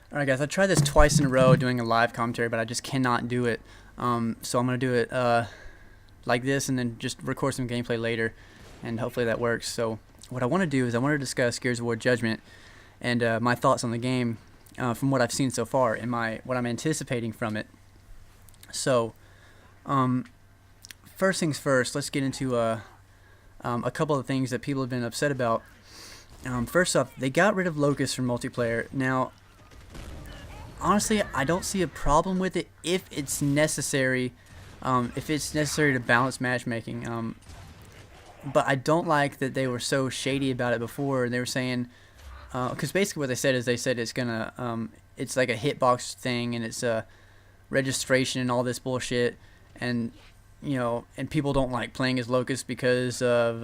Alright guys, I tried this twice in a row doing a live commentary, but I just cannot do it. So I'm going to do it like this and then just record some gameplay later, and hopefully that works. So what I want to do is I want to discuss Gears of War Judgment and my thoughts on the game from what I've seen so far and what I'm anticipating from it. So first things first, let's get into a couple of things that people have been upset about. First off, they got rid of Locust from multiplayer. Now, honestly, I don't see a problem with it if it's necessary. If it's necessary to balance matchmaking. But I don't like that they were so shady about it before. They were saying, because basically what they said is it's gonna, it's like a hitbox thing, and it's registration and all this bullshit, and and people don't like playing as Locust because of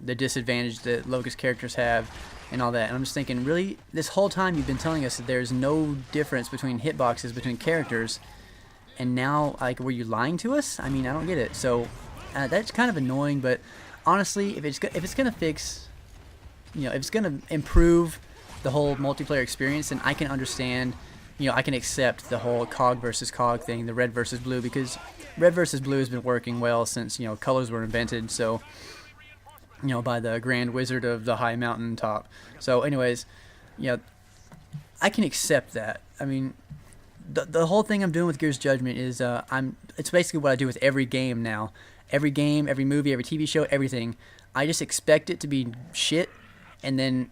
the disadvantage that Locust characters have and all that. And I'm just thinking, really, this whole time you've been telling us that there's no difference between hitboxes between characters, and now, like, were you lying to us? I mean, I don't get it. So that's kind of annoying. But honestly, if it's gonna fix, if it's gonna improve the whole multiplayer experience, then I can understand. I can accept the whole COG versus COG thing, the red versus blue, because red versus blue has been working well since colors were invented. So by the Grand Wizard of the High Mountain Top. So anyways, I can accept that. I mean, the whole thing I'm doing with Gears Judgment is it's basically what I do with every game now. Every game, every movie, every TV show, everything. I just expect it to be shit, and then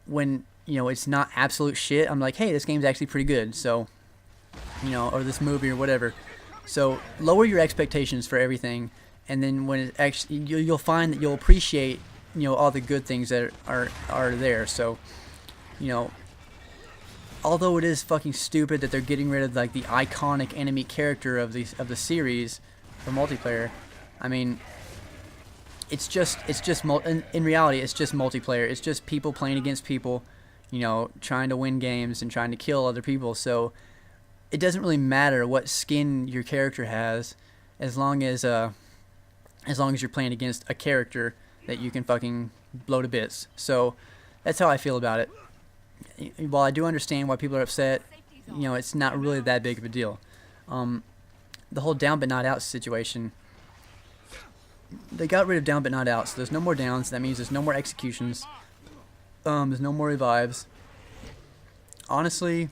when it's not absolute shit, I'm like, hey, this game's actually pretty good. So or this movie or whatever. So lower your expectations for everything. And then when it actually, you'll find that you'll appreciate, all the good things that are there. So, although it is fucking stupid that they're getting rid of like the iconic enemy character of the series for multiplayer, I mean, in reality, it's just multiplayer. It's just people playing against people, trying to win games and trying to kill other people. So it doesn't really matter what skin your character has, as long as you're playing against a character that you can fucking blow to bits. So that's how I feel about it. While I do understand why people are upset, it's not really that big of a deal. The whole down but not out situation, they got rid of down but not out, so there's no more downs. That means there's no more executions. There's no more revives. Honestly,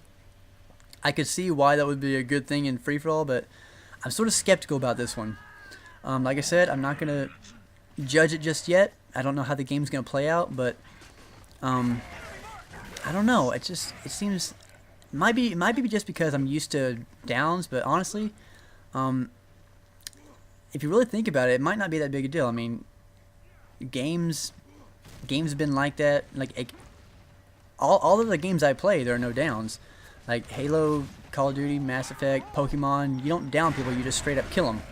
I could see why that would be a good thing in free-for-all, but I'm sort of skeptical about this one. Like I said, I'm not going to judge it just yet. I don't know how the game's going to play out, but I don't know. It seems might be just because I'm used to downs, but honestly, if you really think about it, it might not be that big a deal. I mean, games have been like that. Like all of the games I play, there are no downs. Like Halo, Call of Duty, Mass Effect, Pokemon, you don't down people, you just straight up kill them.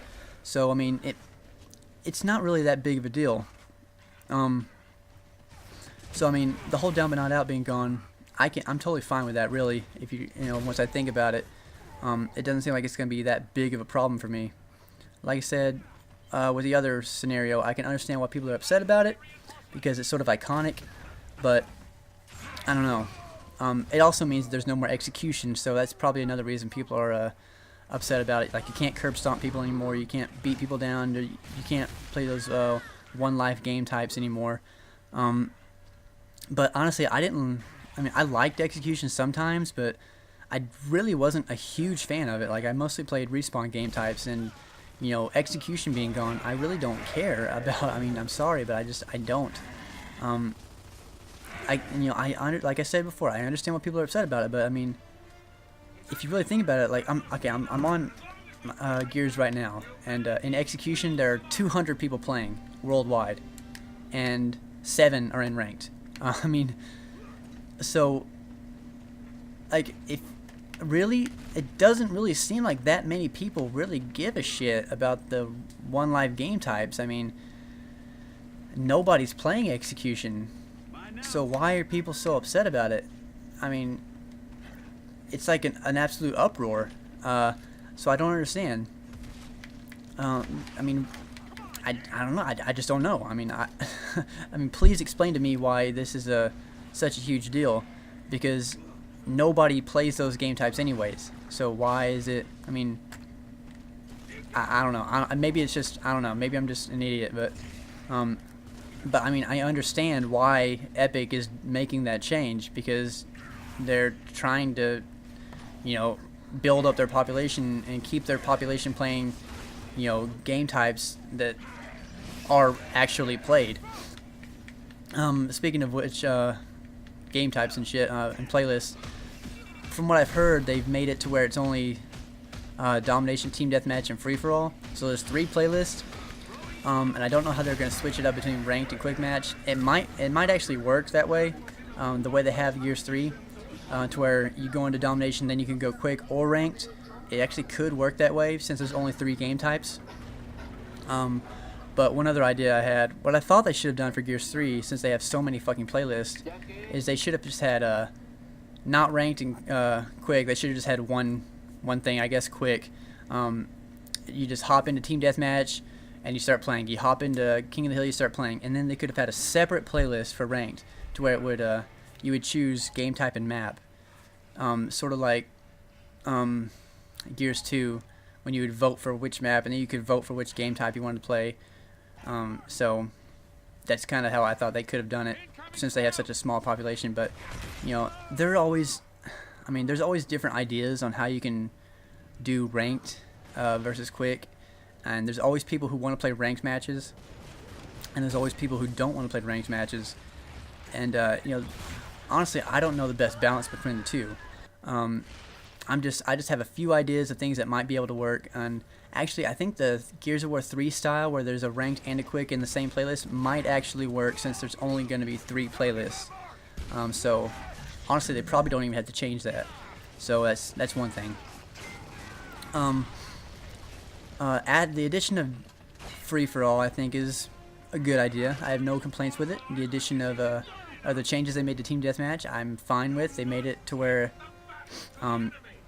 So I mean, it's not really that big of a deal. So I mean, the whole down but not out being gone, I'm totally fine with that. Really, if once I think about it, it doesn't seem like it's going to be that big of a problem for me. Like I said, with the other scenario, I can understand why people are upset about it because it's sort of iconic, but I don't know. It also means there's no more execution, so that's probably another reason people are upset about it. Like, you can't curb stomp people anymore, you can't beat people down, you can't play those one life game types anymore. But honestly, I liked execution sometimes, but I really wasn't a huge fan of it. Like, I mostly played respawn game types, and execution being gone, I really don't care about. I mean, I'm sorry, but I don't. Like I said before, I understand why people are upset about it, but I mean, if you really think about it, like, I'm on Gears right now, and in execution there are 200 people playing worldwide, and 7 are in ranked. I mean, so, like, if really, it doesn't really seem like that many people really give a shit about the one live game types. I mean, nobody's playing execution, so why are people so upset about it? I mean, it's like an absolute uproar. So I don't understand. I mean, I don't know. I just don't know. I mean, I mean, please explain to me why this is such a huge deal, because nobody plays those game types anyways. So why is it? I mean, I don't know. Maybe it's just, I don't know. Maybe I'm just an idiot, but I mean, I understand why Epic is making that change, because they're trying to, build up their population and keep their population playing, game types that are actually played. Speaking of which, game types and shit, and playlists, from what I've heard, they've made it to where it's only Domination, Team Deathmatch, and Free-For-All. So there's 3 playlists. And I don't know how they're going to switch it up between ranked and quick match. It might actually work that way, the way they have Gears 3, to where you go into Domination, then you can go quick or ranked. It actually could work that way since there's only 3 game types. But one other idea I had, what I thought they should have done for Gears 3, since they have so many fucking playlists, is they should have just had not ranked and quick. They should have just had one thing, I guess, quick. You just hop into Team Deathmatch and you start playing. You hop into King of the Hill, you start playing, and then they could have had a separate playlist for ranked, to where it would you would choose game type and map, sort of like Gears 2, when you would vote for which map, and then you could vote for which game type you wanted to play. So that's kind of how I thought they could have done it, since they have such a small population. But there's always different ideas on how you can do ranked versus quick. And there's always people who want to play ranked matches, and there's always people who don't want to play ranked matches. And honestly, I don't know the best balance between the two. I just have a few ideas of things that might be able to work. And actually, I think the Gears of War 3 style, where there's a ranked and a quick in the same playlist, might actually work, since there's only going to be 3 playlists. So honestly, they probably don't even have to change that. So that's one thing. Add the addition of Free-For-All, I think, is a good idea. I have no complaints with it. The addition of the changes they made to Team Deathmatch, I'm fine with. They made it to where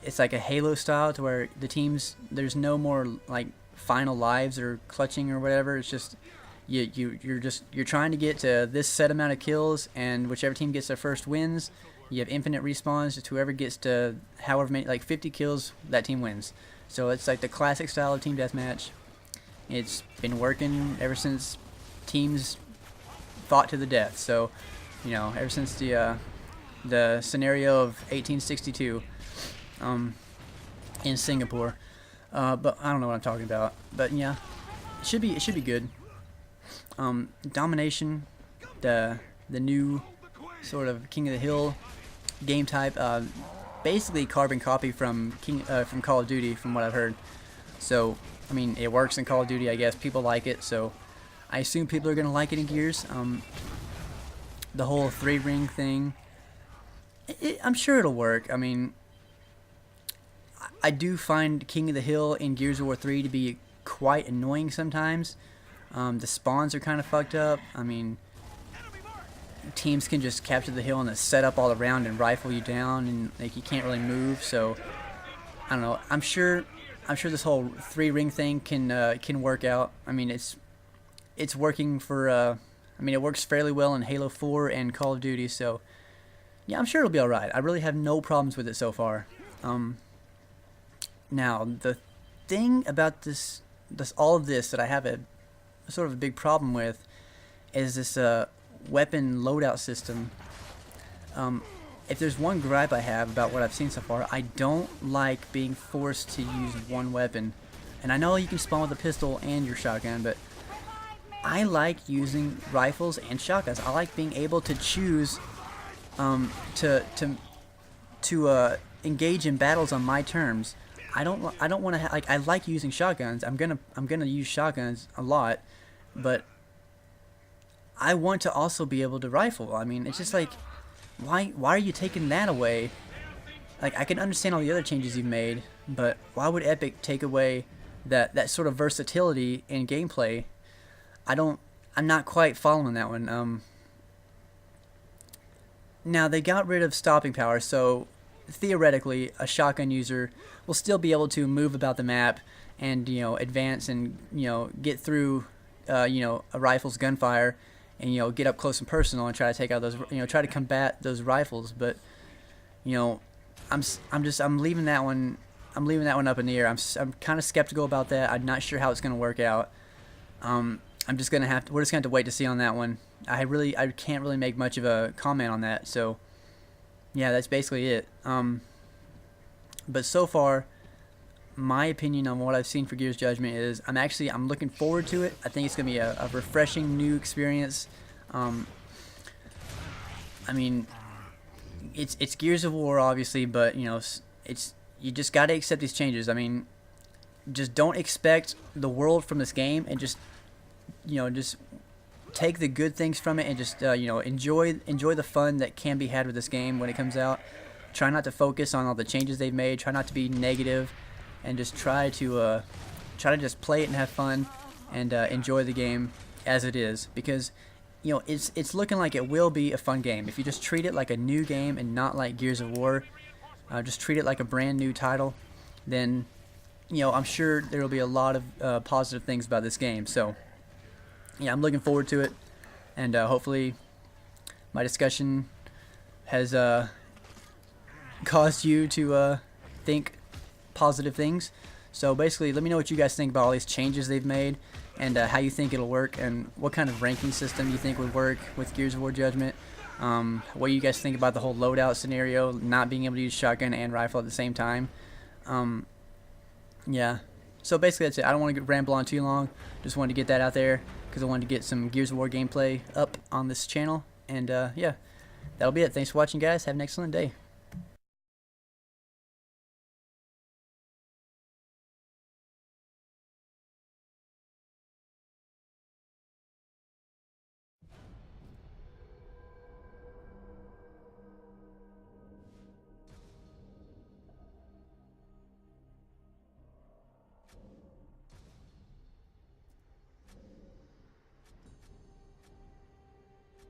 it's like a Halo style, to where the teams, there's no more like final lives or clutching or whatever. It's just you're trying to get to this set amount of kills, and whichever team gets their first wins. You have infinite respawns. Just whoever gets to however many, like 50 kills, that team wins. So it's like the classic style of Team Deathmatch. It's been working ever since teams fought to the death. So, ever since the scenario of 1862 in Singapore. But I don't know what I'm talking about. But yeah, it should be good. Domination, the new sort of King of the Hill game type. Basically carbon copy from Call of Duty, from what I've heard. So I mean, it works in Call of Duty, I guess. People like it, so I assume people are gonna like it in Gears. The whole 3-ring thing, I'm sure it'll work. I mean, I do find King of the Hill in Gears of War 3 to be quite annoying sometimes. The spawns are kind of fucked up. I mean, teams can just capture the hill and then set up all around and rifle you down, and like you can't really move. So I don't know. I'm sure this whole 3-ring thing can work out. I mean, it's working for. I mean, it works fairly well in Halo 4 and Call of Duty. So yeah, I'm sure it'll be all right. I really have no problems with it so far. Now the thing about all of this that I have a sort of a big problem with is this weapon loadout system. If there's one gripe I have about what I've seen so far, I don't like being forced to use one weapon. And I know you can spawn with a pistol and your shotgun, but I like using rifles and shotguns. I like being able to choose to engage in battles on my terms. I don't want to like. I like using shotguns. I'm gonna use shotguns a lot, but I want to also be able to rifle. I mean, it's just like, why are you taking that away? Like, I can understand all the other changes you've made, but why would Epic take away that sort of versatility in gameplay? I'm not quite following that one. Now they got rid of stopping power, so theoretically a shotgun user will still be able to move about the map and advance and get through a rifle's gunfire and get up close and personal and try to take out those try to combat those rifles. But I'm leaving that one. I'm leaving that one up in the air. I'm kind of skeptical about that. I'm not sure how it's going to work out. I'm just gonna have to. We're just gonna have to wait to see on that one. I can't really make much of a comment on that. So yeah, that's basically it. But so far, my opinion on what I've seen for Gears Judgment is I'm looking forward to it. I think it's gonna be a refreshing new experience. I mean, it's Gears of War obviously, but you know, you just gotta accept these changes. I mean, just don't expect the world from this game, and just take the good things from it, and just enjoy the fun that can be had with this game when it comes out. Try not to focus on all the changes they've made. Try not to be negative, and just try to just play it and have fun, and enjoy the game as it is, because it's looking like it will be a fun game if you just treat it like a new game and not like Gears of War. Just treat it like a brand new title, then I'm sure there will be a lot of positive things about this game. So yeah, I'm looking forward to it, and hopefully my discussion has caused you to think positive things. So basically, let me know what you guys think about all these changes they've made, and how you think it'll work, and what kind of ranking system you think would work with Gears of War Judgment. What do you guys think about the whole loadout scenario, not being able to use shotgun and rifle at the same time? Yeah, so basically that's it. I don't want to ramble on too long. Just wanted to get that out there because I wanted to get some Gears of War gameplay up on this channel. And yeah, that'll be it. Thanks for watching, guys. Have an excellent day.